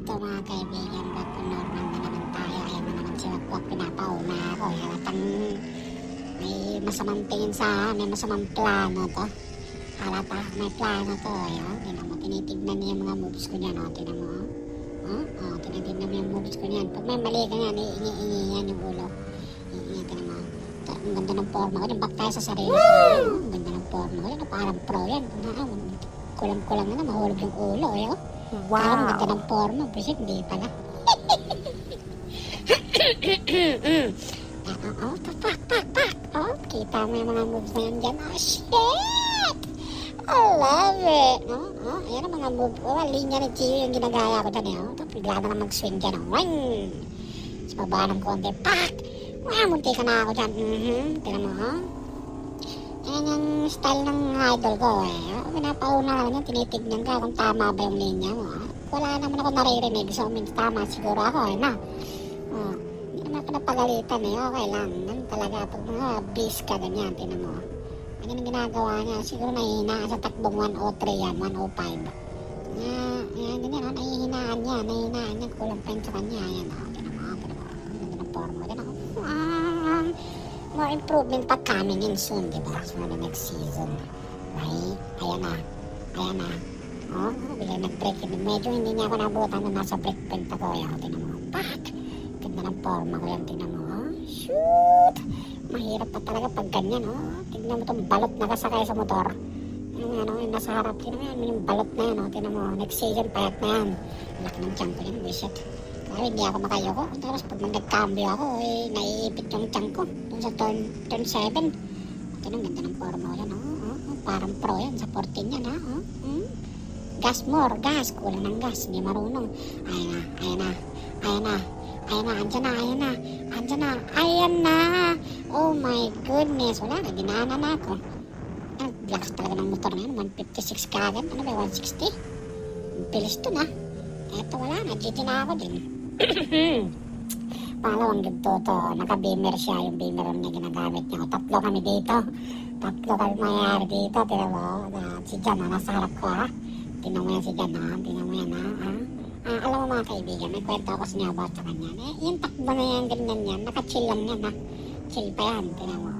Ito mga kaibigan, back to normal na naman tayo. Ayan na naman si Wakwak, pinapauna ako. Halatang may masamang tingin may masamang plano to. Halata, may plano to. Ayan, tinan mo, tinitignan niya yung mga moves ko niyan. Tinan mo. Tinitignan mo yung moves ko niyan. Pag may mali ka niyan, iingi-ingi yan yung ulo. Iingi, tinan mo. Ang ganda ng forma ko. Back tayo sa sarili ko. Ang ganda ng forma ko. Parang pro yan. Kulang-kulang na mahulog yung ulo. Wow. Parang ganda ng forma. Kasi hindi pala. Pak. Kita mo yung mga moves na yan dyan. Shit! I love it. Ayan ang mga move ko. Linya ni Chiyo yung ginagaya ko dyan. Tapos bigla na lang mag-swing dyan. Wang! Sa baba ng konti. Pak! Munti ka na ako dyan. Tignan mo, Yan yung style ng idol ko, Pinapauna lang yan, tinitignan ka kung tama ba yung linya mo, Wala naman ako naririnig, so means tama siguro ako, Hindi naman ako napagalitan, Okay lang. Yan talaga, pag mga bis ka, ganyan, tinan mo. Ano yung ginagawa niya? Siguro nahihina sa takbong 103 yan, 105. Yan, nahihinaan niya, kulang pa yun sa kanya, yan, tinan mo. Ganda ng forma, tinan mo. More improvement pa coming in soon, diba? So, the next season. Right? Ayan na. Bigla nag-break. Medyo hindi niya ako nabutan na nasa break point ako. Tingnan mo. Pak! Ganda ng forma ko yan. Tingnan mo. Shoot! Mahirap pa talaga pag ganyan, Tingnan mo itong balot na kasakay sa motor. Yung nasa harap. Tingnan mo yung balot na yan, Tingnan mo. Next season, payat na yan. Laki ng tiyan ko yan. Wish it. Hindi ako makayoko. Tapos pag nagcambio ako, naiipit yung tiyan ko. Doon sa turn 7. Ang ganda ng forma ko yan, Parang pro yan. Sa 14 yan, Gas more, gas. Kulang ng gas. Hindi marunong. Ayan na. Ayan na. Oh my goodness. Wala na. Dinaanan na ako. Lakas talaga ng motor na yan. 156 kagad. Ano ba? 160? Bilis to na. Eto wala na. GT na ako din. Pangalawang gito to. Naka-beamer siya. Yung beamer na ginagamit niya. Tatlo kami dito. Tatlo kami mayayari dito. Tinan mo. Si Jan, nasa harap ko, Tinan mo yan si Jan, Tinan mo yan, alam mo mga kaibigan, may kwento ako sa niya about sa kanya. Yung takbo na yan, ganyan yan. Naka-chill lang yan, Chill pa yan. Tinan mo.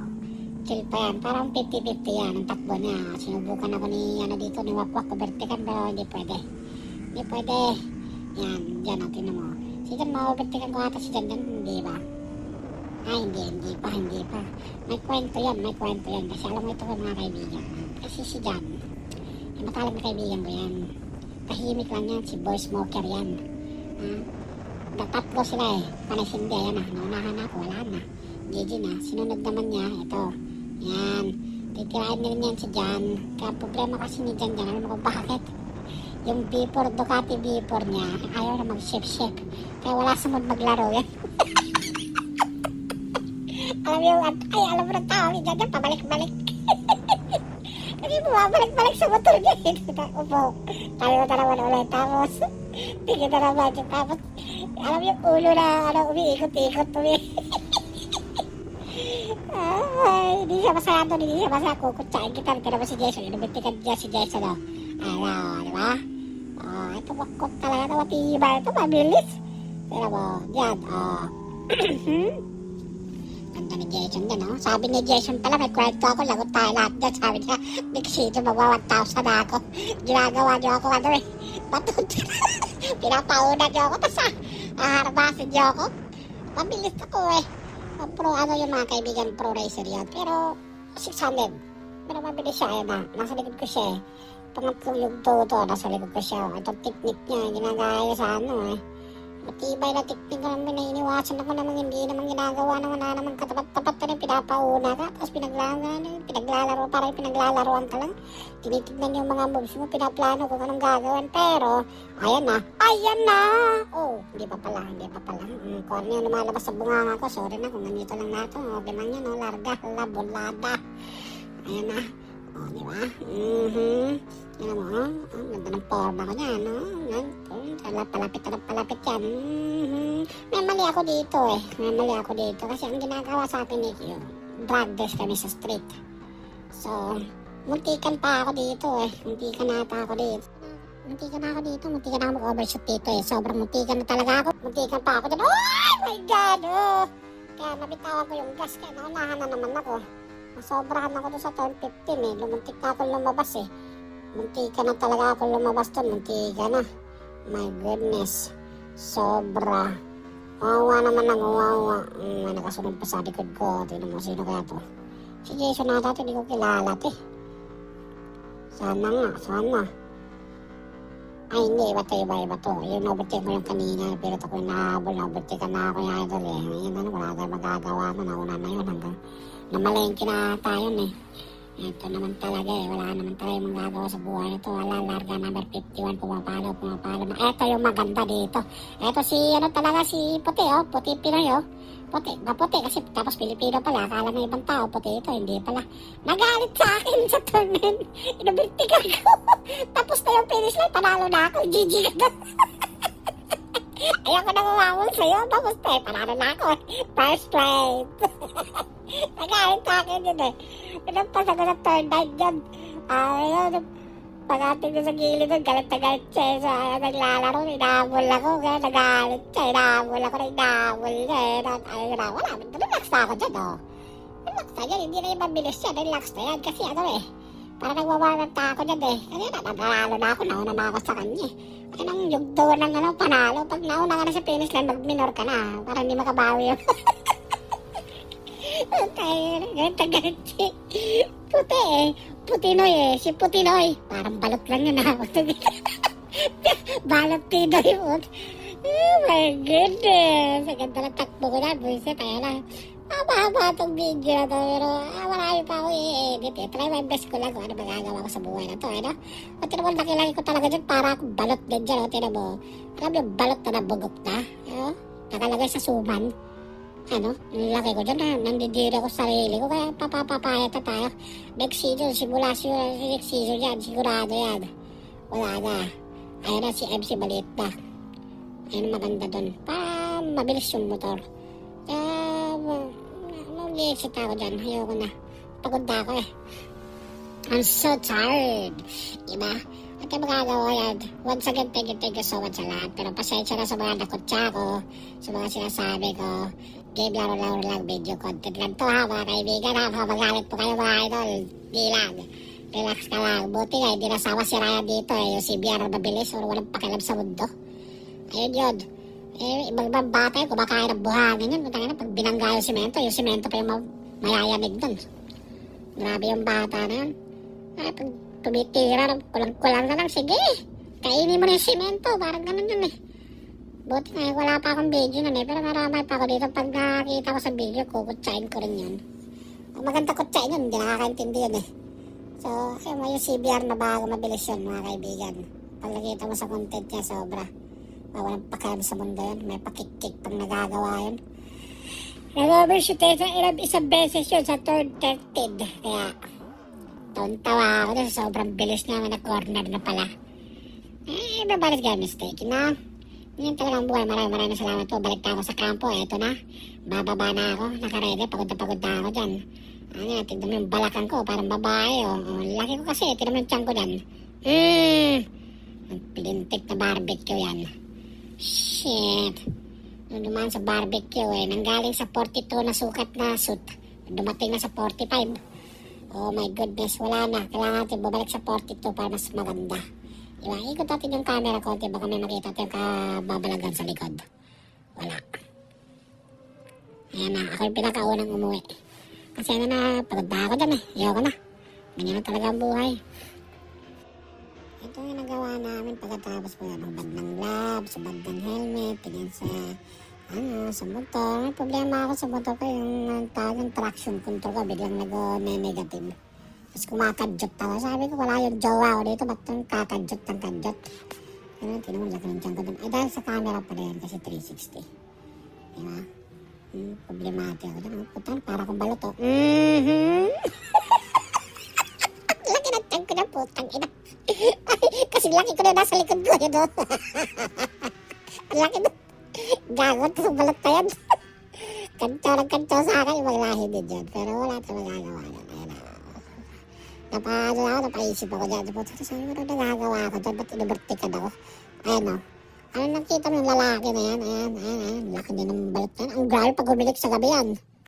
Chill pa yan. Parang 50-50 yan. Ang takbo niya. Sinubukan ako ni Wakwak ko vertikan, pero hindi pwede. Yan, dyan, tinan mo. Si Jan, maubertikan ko ata si Jan, hindi ba? Hindi pa. May kwento yan. Kasi alam mo ito ko mga kaibigan. Kasi si Jan, matalag na kaibigan ko yan. Tahimik lang yan, si Boy Smoker yan. Tatlo sila Panisindi, ayan naunahan ako, wala na. GG na, sinunod naman niya, ito. Yan, titirain na rin yan si Jan. Kaya problema kasi ni Jan, alam mo kung bakit? Yung B4, Ducati B4 niya, ayaw na mag-ship. Kaya wala sa mood maglaro yan. Alam mo na tao, Jan, pabalik-balik. Hindi bumabalik-balik sa motor niya. Upo, tayo na naman ulit. Tapos, tingin na naman siya. Tapos, alam yung ulo na umiikot-ikot. Hindi siya masaya. Kukutsain kita. Tira mo si Jason. Inubitikan niya si Jason. Di ba? Ito wakot talaga. Matibay. Ito mabilis. Tira mo. Yan. Ganda ni Jason din, Sabi ni Jason pala, may kwento ako, lagot tayo lahat dyan. Sabi niya, di kasi ito magwa 1,000 na ako. Ginagawa niyo ako, batut. Pinapauna niyo ako, tapos harabasin niyo ako. Mabilis ako, Pro, yung mga kaibigan, pro racer yan. Pero, 600. Pero mabilis siya, nasa likod ko siya, Pangatlong yugto to, nasa likod ko siya. Itong technique niya, ginagaya sa matibay na technique ko naman na iniwasan ako naman hindi naman ginagawa naman na naman katapat-tapat ka rin pinapauna ka tapos pinaglalaroan ka lang tinitignan yung mga moves mo pinaplano kung anong gagawin pero ayan na hindi pa pala kung ano yung lumalabas sa bunganga ko sorry na kung nandito lang nato okay lang yan larga bolada ayan na di ba yan mo ang ganda ng forma ko niya palapit yan may mali ako dito kasi ang ginagawa sa akin drag race kami sa street so muntikan pa ako dito muntikan na ata ako dito Muntikan na ako dito. Muntikan na ako mag-overshoot dito eh. Sobrang muntikan na talaga ako. Muntikan pa ako dyan. Oh my God! Oh! Kaya nabitawan ko yung gas. Kaya naunahan na naman ako. Nasobrahan ako doon sa turn 15 eh. Lumuntik na ako lumabas eh. Muntikan na talaga ako lumabas doon. Muntikan na. My goodness. Sobra. Wawa naman ng wawa. May nakasunod pa sa likod ko. Tingnan mo sino kaya to. Si Jason nata ito. Hindi ko kilala ito eh. Sana nga. Sana. Ay hindi. Iba to. Yung overtake ko yung kanina. Pero ito ko yung nahabol. Overtake na ako yung idol eh. Ngayon ano. Wala tayo magagawa na. Nauna na yun. Hanggang namalengke na tayo eh. Ito naman talaga eh. Wala naman tayo magagawa sa buhay nito. Wala. Larga number 51. Pumapalo. Ito yung maganda dito. Ito si ano talaga si Puti oh. Puti Pinoy oh. Puti. Maputi kasi tapos Pilipino pala. Akala na ibang tao. Puti ito. Hindi pala. Nagalit sa akin sa tournament. Inabirtik ako. Tapos na yung finish line. Panalo na ako. GG ka na. Ayoko na umamon sa'yo. Tapos na eh. Panalo na ako. First place. Nagalit sa akin yun eh. Pinampas ako sa turn 9 dyan. Ayun. Pag-ating ko sa gilid doon, galit na galit siya sa naglalaro. Inabol ako. Kaya nagalit siya. Inabol ako na inabol niya eh. Ayun na. Wala. Relax na ako dyan oh. Relax na yan. Hindi na yung mabilis yan. Relax na yan. Kasi ano eh. Para nagwawaranta ako dyan eh. Kasi nanalo na ako. Nauna na ako sa kanya eh. Ay nang yugdo ng ano, panalo. Pag nauna ka na sa finish line, mag-minor ka na. Para hindi makabawi yun. Tayo na, galit si Puti eh. Putinoy eh. Si Putinoy. Parang balot lang yun ha. Balot Pinoy mo. Oh my goodness. Ang ganda ng takbo ko na. Buisit, tayo na. Haba-haba itong video na to. Pero marami pa ako i-edit eh. Try my best ko lang kung ano magagawa ko sa buhay na to. Ano? O tinabon, laki-laki ko talaga dyan para akong balot din dyan. O tinabon. Alam yung balot na nabugok na. Ano? Nakalagay sa suman. Ano, laki ko dyan, nandidiri ko sarili ko, kaya papapapayat na tayo. Next season, simula next season yan, sigurado yan. Wala na. Ayun na si MC maliit na. Ayun maganda dun. Para mabilis yung motor. Kaya, mag-i-exit ako dyan, ayoko na. Pagod na ako eh. I'm so tired. Diba? At yung magagawa yan. Once again, thank you so much sa lahat. Pero pasensya na sa mga nakutsa ko, sa mga sinasabi ko. Game laro lang, video content lang to ha mga kaibigan ha. Magalit po kayo mga idol. Di lang. Relax ka lang. Buti nga, hindi nasawa si Ryan dito eh. Yung CBR na mabilis or walang pakialam sa mundo. Ayun yun. Eh, ibang bata yun, kumakain ng buhangin yun. Pag binangga yung semento pa yung mayayamig dun. Grabe yung bata na yun. Ay, pag tumitira, kulang na lang, sige. Kainin mo na yung semento, parang ganun yun eh. Buti nga, wala pa akong video nun eh. Pero marami pa ako dito. Pag nakakita ko sa video, kukutsain ko rin yun. Ang maganda kutsain yun, hindi nakakaintindi yun eh. So, ayun mo yung CBR na bago mabilis yun mga kaibigan. Pag nakita mo sa content niya, sobra. Walang pakialam sa mundo yun. May pakik-kik pang nagagawa yun. Nag-overshoot tayo sa isang beses yun sa turn 13. Kaya, tawa ako dun. Sobrang bilis niya. Nag-corner na pala. Eh, everybody's got a mistake, na. Yan talagang buhay. Maraming salamat po. Balik na ako sa kampo. Eto na. Bababa na ako. Nakarede. Pagod na ako dyan. Ano, tignan mo yung balakan ko. Parang babae. Laki ko kasi. Tignan mo yung tiyan ko dyan. Ang pilintik na barbecue yan. Shit. Nung dumaan sa barbecue eh. Nanggaling sa 42 na sukat na suit. Dumating na sa 45. Oh my goodness. Wala na. Kailangan natin babalik sa 42 para mas maganda. Diba? Ikot natin yung camera konti. Baka may makita natin yung kababalagan sa likod. Wala. Ayan na. Ako yung pinakaunang umuwi. Kasi ano na, pagod na ako dyan eh. Ayoko na. Ganyan na talaga ang buhay. Ito yung nagawa namin pagkatapos po yan. Hubad ng lab, subad ng helmet, tingin sa motor. May problema ako sa motor ko. Yung traction control ko, biglang nag-negative. Tapos kumakadyot ako. Sabi ko, wala yung jowa ko dito. Ba't yung kakadyot ng kadyot? Tinan mo, laki ng tiyan ko dun. Ay, dahil sa camera pa rin kasi 360. Diba? Problemati ako dun. Putan, para kong balot oh. Laki ng tiyan ko na putang ina. Kasi laki ko na nasa likod ko yun oh. Laki na. Gagot sa balot pa yan. Kanto sa akin, ibang lahi din yun. Pero wala ito magagawa yun. Napaisip ako dyan. Sabi ko, nagagawa ako dyan, ba't inubertikad ako? Ayan o. Ano nakita mo yung lalaki na yan? Ayan. Laki din ng balot yan. Ang grabe pag humilik sa gabi yan.